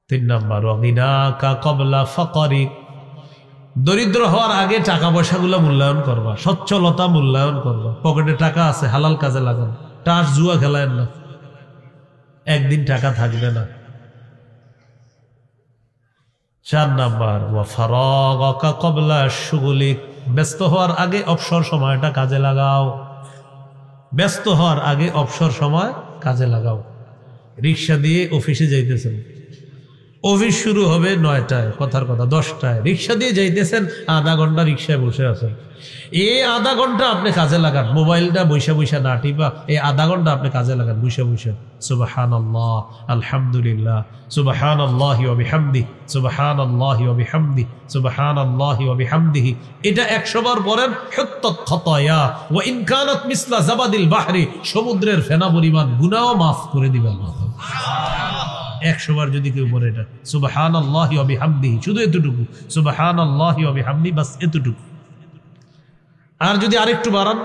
তিন নাম্বার ওয়াগিনাকা ক্বাবলা ফাকরিক, দরিদ্র হওয়ার আগে টাকা পয়সাগুলো মূল্যায়ন করবা, সচ্ছলতা মূল্যায়ন করবা। পকেটে টাকা আছে, হালাল কাজে লাগান, টাস জুয়া খেলায়েন না, একদিন টাকা থাকবে না। চার নাম্বার ওয়া ফারাগাকা ক্বাবলা শুগলিক, ব্যস্ত হওয়ার আগে অবসর সময়টা কাজে লাগাও, ব্যস্ত হওয়ার আগে অবসর সময় কাজে লাগাও। রিক্সা দিয়ে অফিসে যাইতেছেন, অফিস শুরু হবে 9টায়, কথার কথা 10টায়, রিক্সা দিয়ে যাইতেছেন, আধা ঘন্টা রিক্সায় বসে আছেন। এই আধা ঘন্টা আপনি কাজে লাগান, মোবাইলটা বৈশা বৈশা না টিপা এই আধা ঘন্টা আপনি কাজে লাগান বৈশা বৈশা। সুবহানাল্লাহ, আলহামদুলিল্লাহ, সুবহানাল্লাহি ওয়া বিহামদিহি, সুবহানাল্লাহি ওয়া বিহামদিহি, সুবহানাল্লাহি ওয়া বিহামদিহি। এটা 100 বার পড়েন, হুত্তাত খাতায়া ওয়া ইন কানাত মিসলা জাবাদিল বাহরি, সমুদ্রের ফেনা পরিমাণ গুনাহও মাফ করে দিবেন আল্লাহ। 100 বার যদি কেউ পড়ে এটা সুবহানাল্লাহি ওয়া বিহামদিহি, শুধু এতটুকু সুবহানাল্লাহি ওয়া বিহামদিহি, বাস এতটুকু। আর যদি আরেকটু বাড়ান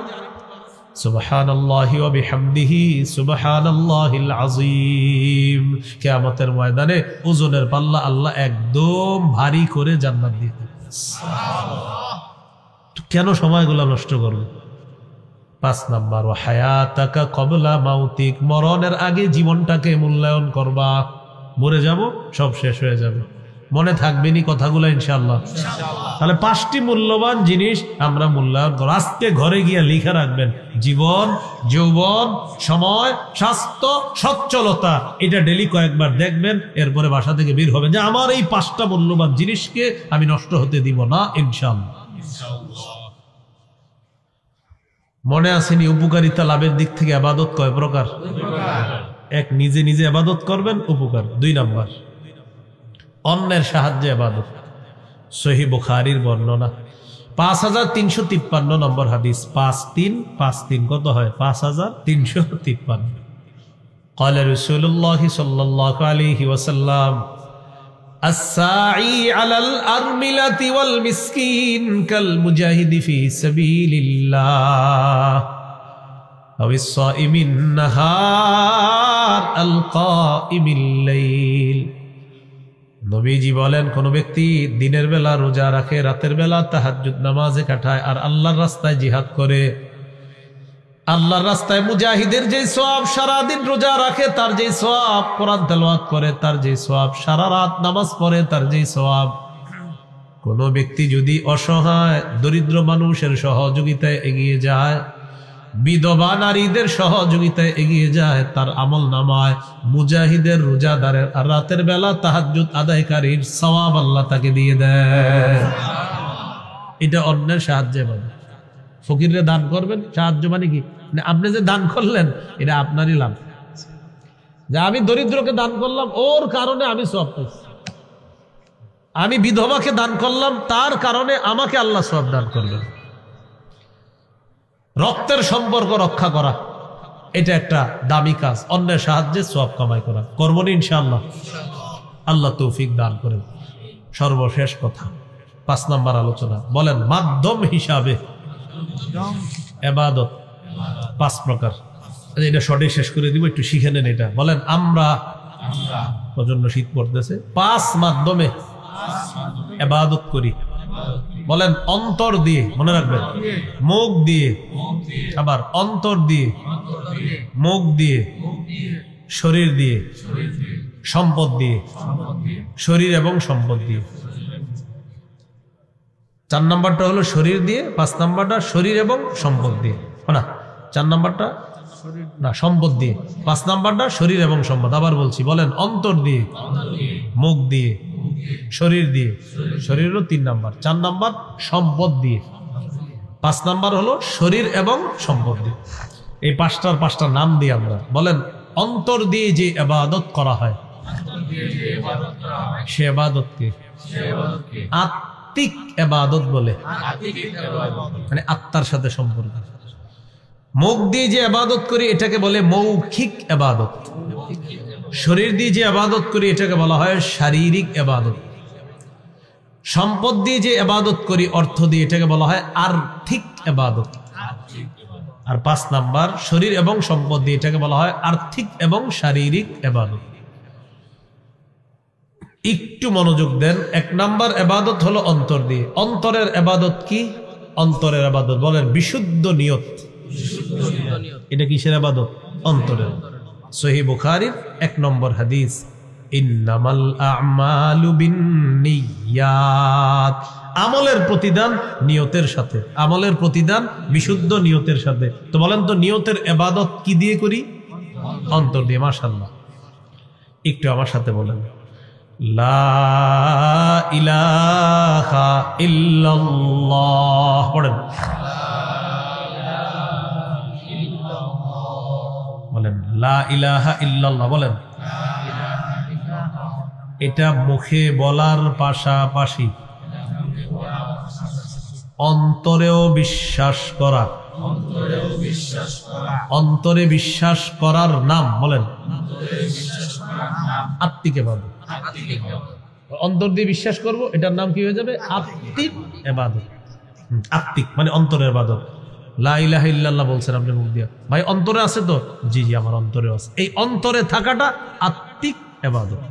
সুবহানাল্লাহি ওয়া বিহামদিহি সুবহানাল্লাহিল আযীম, কিয়ামতের ময়দানে ওজনের পাল্লা আল্লাহ একদম ভারী করে জান্নাত দিয়ে দেবেন। সুবহানাল্লাহ। কেন সময়গুলো নষ্ট করবে? 5 নাম্বার ওয়া হায়াতাকা ক্বাবলা মাউতিক, মরণের আগে জীবনটাকে মূল্যায়ন করবা। মরে যাব, সব শেষ হয়ে যাবে, মনে থাকবে নি কথাগুলো ইনশাআল্লাহ। তাহলে 5টি মূল্যবান জিনিস আমরা মূল্যায়ন করব। আজকে ঘরে গিয়ে লিখে রাখবেন, জীবন, যৌবন, সময়, স্বাস্থ্য, সচ্ছলতা, এটা ডেলি কয়েকবার দেখবেন। এরপরে বাসা থেকে বের হবেন যে আমার এই 5টা মূল্যবান জিনিসকে আমি নষ্ট হতে দিব না ইনশাআল্লাহ। মনে আসেনি উপকারিতা লাভের দিক থেকে ইবাদত কয় প্রকার? এক, নিজে নিজে ইবাদত করবেন, উপকার। 2 নাম্বার অন্যের সাহায্যে ইবাদত। সহিহ বুখারীর বর্ণনা, 5353 নম্বর হাদিস। 5353 কত হয়? 5353। قال رسول الله صلى الله عليه وسلم الساعي على الأرملة والمسكين كالمجاهد في سبيل الله أو الصائم النهار القائم الليل। নবীজি বলেন, কোন ব্যক্তি দিনের বেলা রোজা রাখে, রাতের বেলা তাহাজ্জুদ নামাজে কাটায়, আর আল্লাহর রাস্তায় জিহাদ করে। আল্লাহর রাস্তায় মুজাহিদের যে সওয়াব, সারাদিন রোজা রাখে তার যে সওয়াব, কোরআন তেলাওয়াত করে তার যে সওয়াব, সারা রাত নামাজ পড়ে তার যে সওয়াব। কোন ব্যক্তি যদি অসহায় দরিদ্র মানুষের সহযোগিতায় এগিয়ে যায়, বিধবা নারীদের সহযোগিতায় এগিয়ে যায়, তার আমল নামায় মুজাহিদের, রোজাদারের আর রাতের বেলা তাহাজ্জুদ আদায়কারীর সওয়াব আল্লাহ তাকে দিয়ে দেয়। এটা অন্যের সাহায্যে পাবে। ফকিররে দান করবেন, সাহায্য মানে কি? আপনি যে দান করলেন এটা আপনারই লাভ, যে আমি দরিদ্রকে দান করলাম ওর কারণে আমি সওয়াব পাইছি, আমি বিধবাকে দান করলাম তার কারণে আমাকে আল্লাহ সওয়াব দান করবেন। রক্তের সম্পর্ক রক্ষা করা, এটা একটা দামি কাজ, অন্যের সাহায্যে সওয়াব কামাই করা। করব না ইনশাআল্লাহ, আল্লাহ তৌফিক দান করেন। সর্বশেষ কথা, 5 নাম্বার আলোচনা, বলেন মাধ্যম হিসাবে ইবাদত 5 প্রকার। এটা শর্টে শেষ করে দিব, একটু শিখে নেন এটা। বলেন আমরা, প্রচন্ড শীত পড়তেছে, 5 মাধ্যমে ইবাদত করি। বলেন অন্তর দিয়ে, মনে রাখবেন, মুখ দিয়ে, আবার অন্তর দিয়ে, মুখ দিয়ে, শরীর দিয়ে, সম্পদ দিয়ে, শরীর এবং সম্পদ দিয়ে। 4 নাম্বারটা হলো শরীর দিয়ে, 5 নাম্বারটা শরীর এবং সম্পদ দিয়ে। না, 4 নাম্বারটা না, সম্পদ দিয়ে। 5 নাম্বারটা শরীর এবং সম্পদ। আবার বলছি, বলেন অন্তর দিয়ে, মুখ দিয়ে, শরীর দিয়ে, শরীর হলো 3 নাম্বার। 4 নাম্বার সম্পদ দিয়ে, 5 নাম্বার হলো শরীর এবং সম্পদ দিয়ে। এই 5টার নাম দিয়ে আমরা, বলেন অন্তর দিয়ে যে ইবাদত করা হয় সে ইবাদতকে আত্মিক ইবাদত বলে, মানে আত্মার সাথে সম্পর্ক। মুখ দিয়ে যে ইবাদত করি এটাকে বলে মৌখিক ইবাদত। শরীর দিয়ে যে ইবাদত করি এটাকে বলা হয় শারীরিক ইবাদত। সম্পদ দিয়ে যে ইবাদত করি, অর্থ দিয়ে, এটাকে বলা হয় আর্থিক ইবাদত। আর 5 নাম্বার শরীর এবং সম্পদ দিয়ে, এটাকে বলা হয় আর্থিক এবং শারীরিক ইবাদত। একটু মনোযোগ দেন। 1 নাম্বার ইবাদত হলো অন্তর দিয়ে। অন্তরের ইবাদত কি? অন্তরের ইবাদত বলেন বিশুদ্ধ নিয়ত। এটা কিসের ইবাদত? অন্তরের। সহিহ বুখারীর 1 নম্বর হাদিস, ইন্নামাল আ'মালু বিন্নিয়াত। আমলের প্রতিদান নিয়তের সাথে, আমলের প্রতিদান বিশুদ্ধ নিয়তের সাথে। তো বলেন তো নিয়তের ইবাদত কি দিয়ে করি? অন্তর দিয়ে। মাশাআল্লাহ, একটু আমার সাথে বলেন, লা ইলাহা ইল্লাল্লাহ পড়েন। বলেন লা ইলাহা ইল্লাল্লাহ বলেন। এটা মুখে বলার পাশাপাশি অন্তরেও বিশ্বাস করা। অন্তরে বিশ্বাস করার নাম বলেন আত্মিক ইবাদত। অন্তর দিয়ে বিশ্বাস করব, এটার নাম কি হয়ে যাবে? আত্মিক ইবাদত। আত্মিক মানে অন্তরের ইবাদত। লা ইলাহা ইল্লাল্লাহ বলছেন আপনি মুখ দিয়ে, ভাই অন্তরে আছে তো? জি জি আমার অন্তরে আছে। এই অন্তরে থাকাটা আত্মিক ইবাদত।